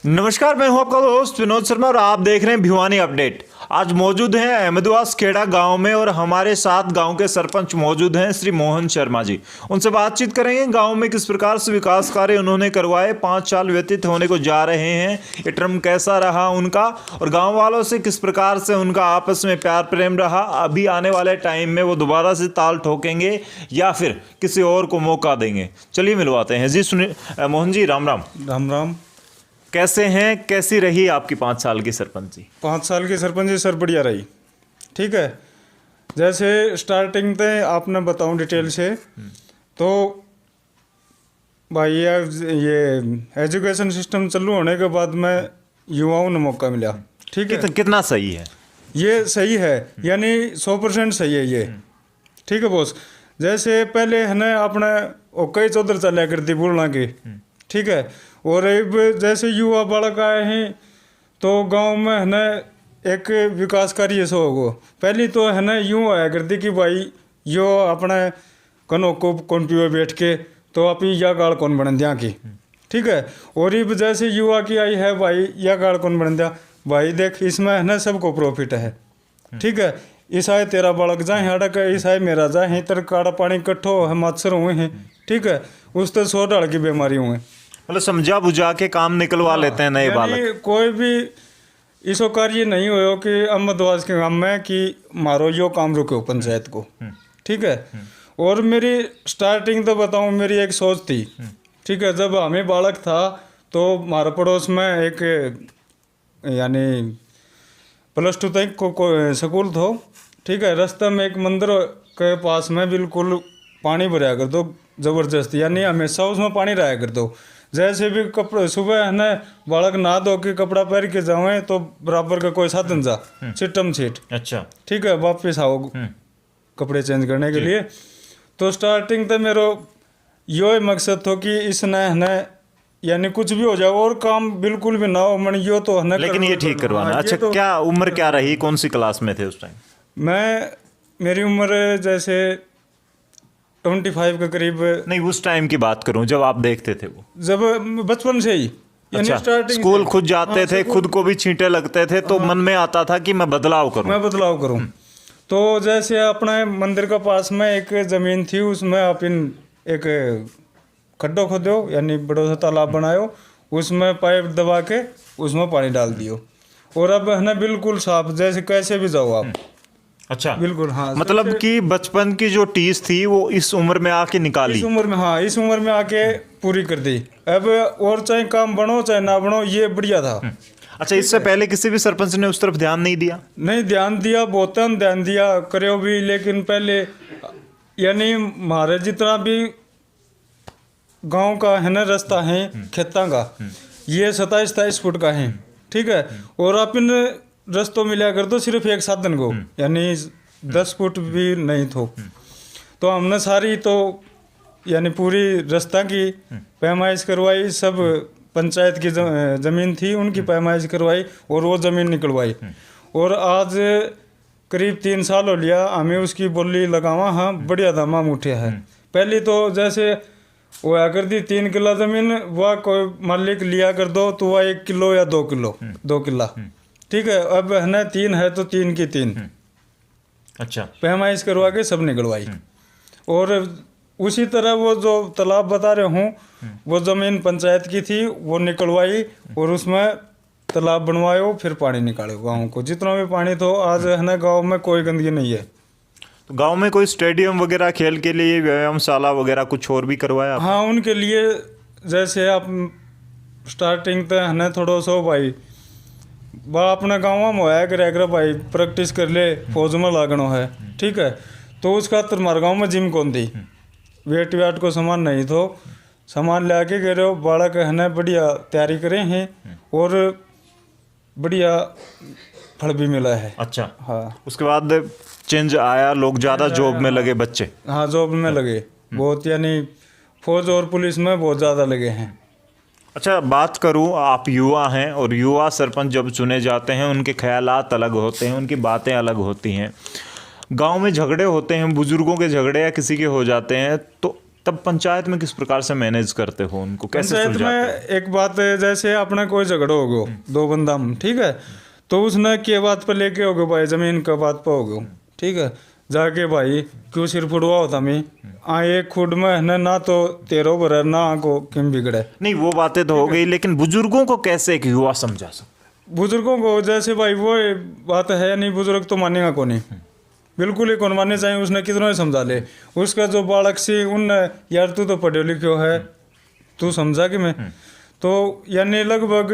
नमस्कार, मैं हूं आपका दोस्त विनोद शर्मा और आप देख रहे हैं भिवानी अपडेट। आज मौजूद हैं अहमदाबाद खेड़ा गांव में और हमारे साथ गांव के सरपंच मौजूद हैं श्री मोहन शर्मा जी। उनसे बातचीत करेंगे गांव में किस प्रकार से विकास कार्य उन्होंने करवाए। 5 साल व्यतीत होने को जा रहे हैं, ये टर्म कैसा रहा उनका और गाँव वालों से किस प्रकार से उनका आपस में प्यार प्रेम रहा। अभी आने वाले टाइम में वो दोबारा से ताल ठोकेंगे या फिर किसी और को मौका देंगे। चलिए मिलवाते हैं जी। सुनिए मोहन जी, राम राम। राम राम। कैसे हैं, कैसी रही आपकी 5 साल की सरपंच जी? 5 साल की सरपंच जी सर बढ़िया रही। ठीक है, जैसे स्टार्टिंग पे आपने बताऊं डिटेल से तो भाई ये एजुकेशन सिस्टम चालू होने के बाद में युवाओं ने मौका मिला। ठीक है, कितना सही है ये सही है, यानी 100% सही है ये। ठीक है बॉस, जैसे पहले है ना अपने कई चौधर चला करती बोलना की। ठीक है, और अब जैसे युवा बालक आए हैं तो गांव में है ना एक विकास कार्य ऐसा होगा। पहली तो है ना यूँ आया करती कि भाई यो अपने कनो को कौन पीवे बैठ के तो आप या गाड़ कौन बन दिया की। ठीक है, और अब जैसे युवा की आई है भाई या गाड़ कौन बन दिया भाई, देख इसमें है ना सबको प्रॉफिट है। ठीक है, ईसाई तेरा बालक जाए हड़क ईसाई मेरा जाए तर काड़ा पानी इकट्ठो है मच्छर हुए हैं। ठीक है, उस तो 100 डाल की बीमारी हुए, मतलब समझा बुझा के काम निकलवा लेते हैं नए बालक। कोई भी इसो कार्य नहीं हो कि अहमदाबाद के गाँव में कि मारो यो काम रुको पंचायत को। ठीक है, और मेरी स्टार्टिंग तो बताऊं मेरी एक सोच थी। ठीक है, जब हमें बालक था तो हमारे पड़ोस में एक यानी +2 तक को स्कूल था। ठीक है, रास्ते में एक मंदिर के पास में बिल्कुल पानी भरा कर दो जबरदस्त, यानी हमेशा उसमें पानी रहा कर दो। जैसे भी कपड़े सुबह है ना बालक नहा धो के कपड़ा पहन के जाए तो बराबर का कोई साधन जा छिटम छिट। अच्छा, ठीक है, वापिस आओ कपड़े चेंज करने के लिए। तो स्टार्टिंग तो मेरा यो मकसद था कि इसने है ना यानी कुछ भी हो जाए और काम बिल्कुल भी ना हो मन यो तो है ना, लेकिन ये ठीक करवाना। अच्छा, तो क्या उम्र क्या रही, कौन सी क्लास में थे उस टाइम? मेरी उम्र जैसे 25 के करीब। नहीं, उस टाइम की बात करूं जब आप देखते थे वो, जब बचपन से ही। अच्छा, स्कूल खुद जाते थे, खुद को भी छींटे लगते थे तो मन में आता था कि मैं बदलाव करूं। तो जैसे अपने मंदिर के पास में एक जमीन थी, उसमें अपन एक खड्डो खोदो यानी बड़ा सा तालाब बनायो, उसमें पाइप दबा के उसमें पानी डाल दियो और अब है ना बिल्कुल साफ, जैसे कैसे भी जाओ आप। अच्छा, बिल्कुल। हाँ, मतलब कि बचपन की जो टीस थी वो इस उम्र में आके निकाली। इस उम्र में, हाँ इस उम्र में आके पूरी कर दी। अब और चाहे काम बनो चाहे ना बनो, ये बढ़िया था। अच्छा, इससे पहले किसी भी सरपंच ने उस तरफ ध्यान नहीं दिया? नहीं, ध्यान दिया, बहुत ध्यान दिया करो भी, लेकिन पहले यानी हमारे जितना भी गांव का है ना रास्ता है खेता का, ये 27-28 फुट का है। ठीक है, और अपन रास्तों मिला कर दो सिर्फ एक साधन को, यानी 10 फुट भी नहीं थो। तो हमने सारी तो यानी पूरी रास्ता की पैमाइश करवाई, सब पंचायत की जमीन थी उनकी पैमाइश करवाई और वो जमीन निकलवाई। और आज करीब 3 साल हो लिया हमें उसकी बोली लगावा। हाँ, बढ़िया दाम उठे है। पहले तो जैसे वो आकर दी 3 किला जमीन, वह कोई मालिक लिया कर दो तो वह 1 किलो या 2 किला। ठीक है, अब है ना 3 है तो 3 की 3। अच्छा, पैमाइश करवा के सब निकलवाई। और उसी तरह वो जो तालाब बता रहे हूँ वो जमीन पंचायत की थी, वो निकलवाई और उसमें तालाब बनवायो, फिर पानी निकालो गाँव को जितना भी पानी तो। आज है ना गाँव में कोई गंदगी नहीं है। तो गांव में कोई स्टेडियम वगैरह खेल के लिए, व्यायामशाला वगैरह कुछ और भी करवाया? हाँ, उनके लिए जैसे आप स्टार्टिंग तो है ना थोड़ा सा भाई अपने गाँव में होया कर भाई प्रैक्टिस कर ले, फौज में लागनो है। ठीक है, तो उसका हमारे गाँव में जिम कौन थी, वेट वाट को सामान नहीं तो सामान ले आके गए रहे बालक है ना बढ़िया तैयारी करे हैं और बढ़िया फल भी मिला है। अच्छा, हाँ, उसके बाद चेंज आया, लोग ज़्यादा जॉब में लगे बच्चे। हाँ, जॉब में लगे बहुत, यानी फौज और पुलिस में बहुत ज़्यादा लगे हैं। अच्छा, बात करूं, आप युवा हैं और युवा सरपंच जब चुने जाते हैं उनके ख्यालात अलग होते हैं, उनकी बातें अलग होती हैं। गांव में झगड़े होते हैं, बुजुर्गों के झगड़े या किसी के हो जाते हैं, तो तब पंचायत में किस प्रकार से मैनेज करते हो उनको, कैसे पंचायत सुलझाते हो? में एक बात है, जैसे अपना कोई झगड़ा हो गयो दो बंदा में, ठीक है, तो उसने के बात पे लेके हो गयो भाई, जमीन का बात पे हो गयो, ठीक है, जाके भाई क्यों सिर फुड़वा होता मैं एक खुद में है ना तो तेरो बरर ना को किम बिगड़े। नहीं वो बातें तो हो गई, लेकिन बुजुर्गों को कैसे एक युवा समझा सकते? बुजुर्गों को जैसे भाई वो बात है नहीं, बुजुर्ग तो मानेगा को नहीं, बिल्कुल ही कौन मानने चाहिए, उसने कितना ही समझा ले, उसका जो बालक सी उन यार तू तो पढ़ो लिखो है, तू समझा कि मैं तो यानी लगभग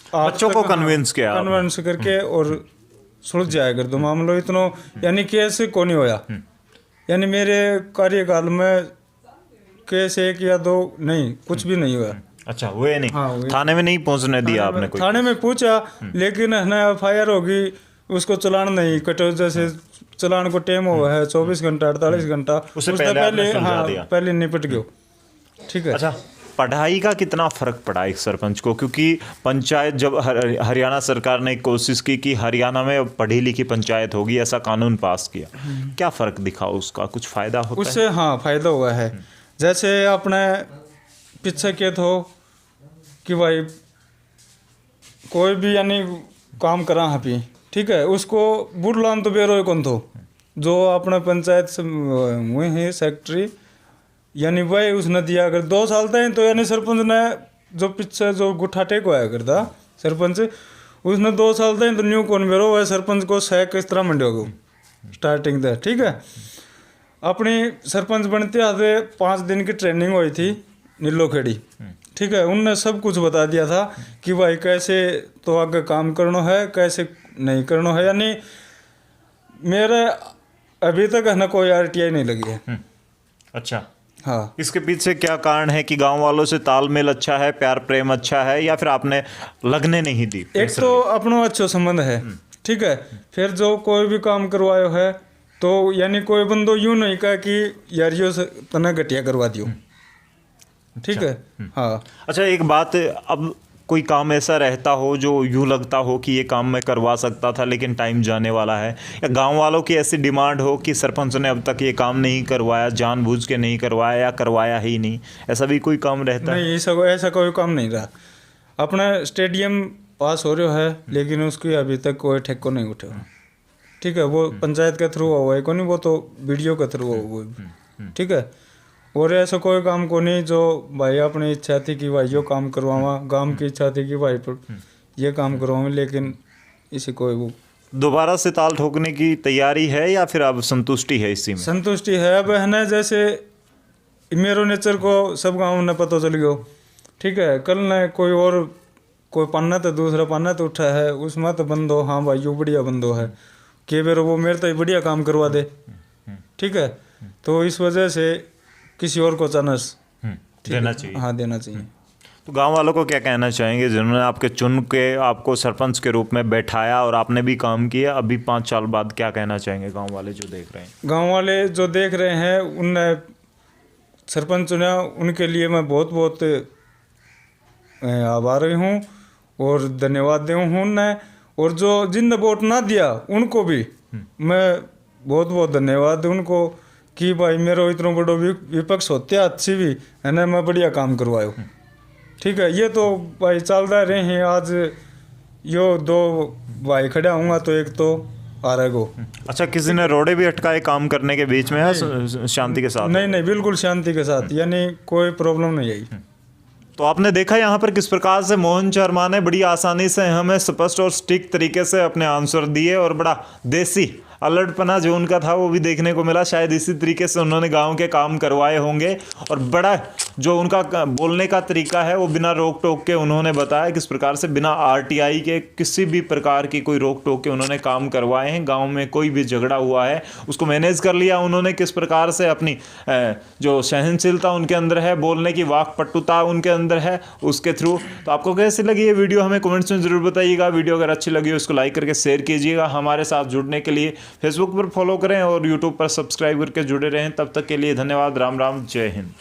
बच्चों को कन्विंस किया आपने? कन्विंस करके और सुलझ जाया कर दो मामलो इतना, यानी केस को नहीं होया, यानी मेरे कार्यकाल में केस एक या दो नहीं, कुछ भी नहीं हुआ। अच्छा हुए नहीं? हाँ, हुए। थाने में नहीं पहुंचने दिया आपने कोई? थाने में पूछा, लेकिन है ना FIR होगी, उसको चलान नहीं कटो, जैसे चलान को टाइम हुआ है 24 घंटा 48 घंटा, उससे पहले आपने सुलझा दिया? पहले निपट गयो, ठीक है। अच्छा, पढ़ाई का कितना फर्क पड़ा एक सरपंच को? क्योंकि पंचायत जब हरियाणा सरकार ने कोशिश की कि हरियाणा में पढ़ी लिखी पंचायत होगी, ऐसा कानून पास किया, क्या फर्क दिखा उसका? कुछ फायदा होता है उससे? हाँ, फायदा हुआ है। जैसे अपने पीछे के तो कि भाई कोई भी यानी काम करा हपी, ठीक है, उसको बुढ़लान तो बेरो कौन तो जो अपने पंचायत से हुए हैं सेक्रेटरी, यानी वही उसने दिया अगर 2 साल तक, तो यानी सरपंच ने जो पीछे जो गुठा टेक हुआ करता सरपंच, उसने 2 साल तक तो न्यू कौन बेरो वह सरपंच को सह किस तरह मंडे हो स्टार्टिंग से, ठीक है। अपनी सरपंच बनते आते 5 दिन की ट्रेनिंग हुई थी नीलो खेड़ी, ठीक है, उनने सब कुछ बता दिया था कि भाई कैसे तो आगे काम करना है, कैसे नहीं करना है, यानी मेरे अभी तक है ना कोई RTI नहीं लगी है। अच्छा, हाँ, इसके पीछे क्या कारण है कि गांव वालों से तालमेल अच्छा है, प्यार प्रेम अच्छा है, या फिर आपने लगने नहीं दी? एक तो अपना अच्छा संबंध है, ठीक है, फिर जो कोई भी काम करवायो है तो यानी कोई बंदो यूं नहीं कहा कि यार यो तना घटिया करवा दियो, ठीक है। हाँ, अच्छा एक बात, अब कोई काम ऐसा रहता हो जो यूं लगता हो कि ये काम मैं करवा सकता था लेकिन टाइम जाने वाला है, या गांव वालों की ऐसी डिमांड हो कि सरपंच ने अब तक ये काम नहीं करवाया, जानबूझ के नहीं करवाया या करवाया ही नहीं, ऐसा भी कोई काम रहता है? नहीं ऐसा कोई काम नहीं रहा। अपना स्टेडियम पास हो रहा है, लेकिन उसकी अभी तक कोई ठेको नहीं उठे, ठीक है, वो पंचायत के थ्रू हुआ है, को नहीं वो तो वीडियो के थ्रू हुआ, ठीक है, और ऐसा कोई काम को नहीं जो भाई अपनी इच्छा थी कि भाई यो काम करवावा, गांव की इच्छा थी कि भाई ये काम करवावा, लेकिन इसी कोई वो दोबारा से ताल ठोकने की तैयारी है या फिर अब संतुष्टि है इसी में? संतुष्टि है। अब है ना, जैसे मेरो नेचर को सब गाँव ने पता चल गयो, ठीक है, कल ने कोई पन्ना तो दूसरा पन्ना तो उठा है, उसमें तो बंदो हाँ भाई यो बढ़िया बंदो है कि बेरो वो मेरे तो बढ़िया काम करवा दे, ठीक है, तो इस वजह से किसी और को चांस देना चाहिए। हाँ, देना चाहिए। तो गांव वालों को क्या कहना चाहेंगे जिन्होंने आपके चुन के आपको सरपंच के रूप में बैठाया और आपने भी काम किया, अभी 5 साल बाद क्या कहना चाहेंगे गांव वाले जो देख रहे हैं? गांव वाले जो देख रहे हैं, उनने सरपंच चुना, उनके लिए मैं बहुत बहुत आभारी हूँ और धन्यवाद दे हूँ उन्हें, और जो जिनने वोट ना दिया उनको भी मैं बहुत बहुत धन्यवाद दूँ उनको कि भाई मेरो इतना बड़ो विपक्ष होते अच्छी भी है ना, मैं बढ़िया काम करवायो, ठीक है। ये तो भाई चलता रहे हैं, आज यो 2 भाई खड़ा हूँगा तो एक तो आ रहेगो। अच्छा, किसी ने रोड़े भी अटकाए काम करने के बीच में, है शांति के साथ? नहीं, बिल्कुल शांति के साथ, यानी कोई प्रॉब्लम नहीं आई। तो आपने देखा यहाँ पर किस प्रकार से मोहन शर्मा ने बड़ी आसानी से हमें स्पष्ट और स्टिक तरीके से अपने आंसर दिए, और बड़ा देसी अलर्टपना जो उनका था वो भी देखने को मिला। शायद इसी तरीके से उन्होंने गांव के काम करवाए होंगे, और बड़ा जो उनका बोलने का तरीका है वो बिना रोक टोक के उन्होंने बताया किस प्रकार से बिना RTI के किसी भी प्रकार की कोई रोक टोक के उन्होंने काम करवाए हैं। गांव में कोई भी झगड़ा हुआ है उसको मैनेज कर लिया उन्होंने, किस प्रकार से अपनी जो सहनशीलता उनके अंदर है, बोलने की वाकपटुता उनके अंदर है, उसके थ्रू। तो आपको कैसी लगी ये वीडियो हमें कमेंट्स में जरूर बताइएगा। वीडियो अगर अच्छी लगी हो उसको लाइक करके शेयर कीजिएगा। हमारे साथ जुड़ने के लिए फेसबुक पर फॉलो करें और यूट्यूब पर सब्सक्राइब करके जुड़े रहें। तब तक के लिए धन्यवाद। राम राम, जय हिंद।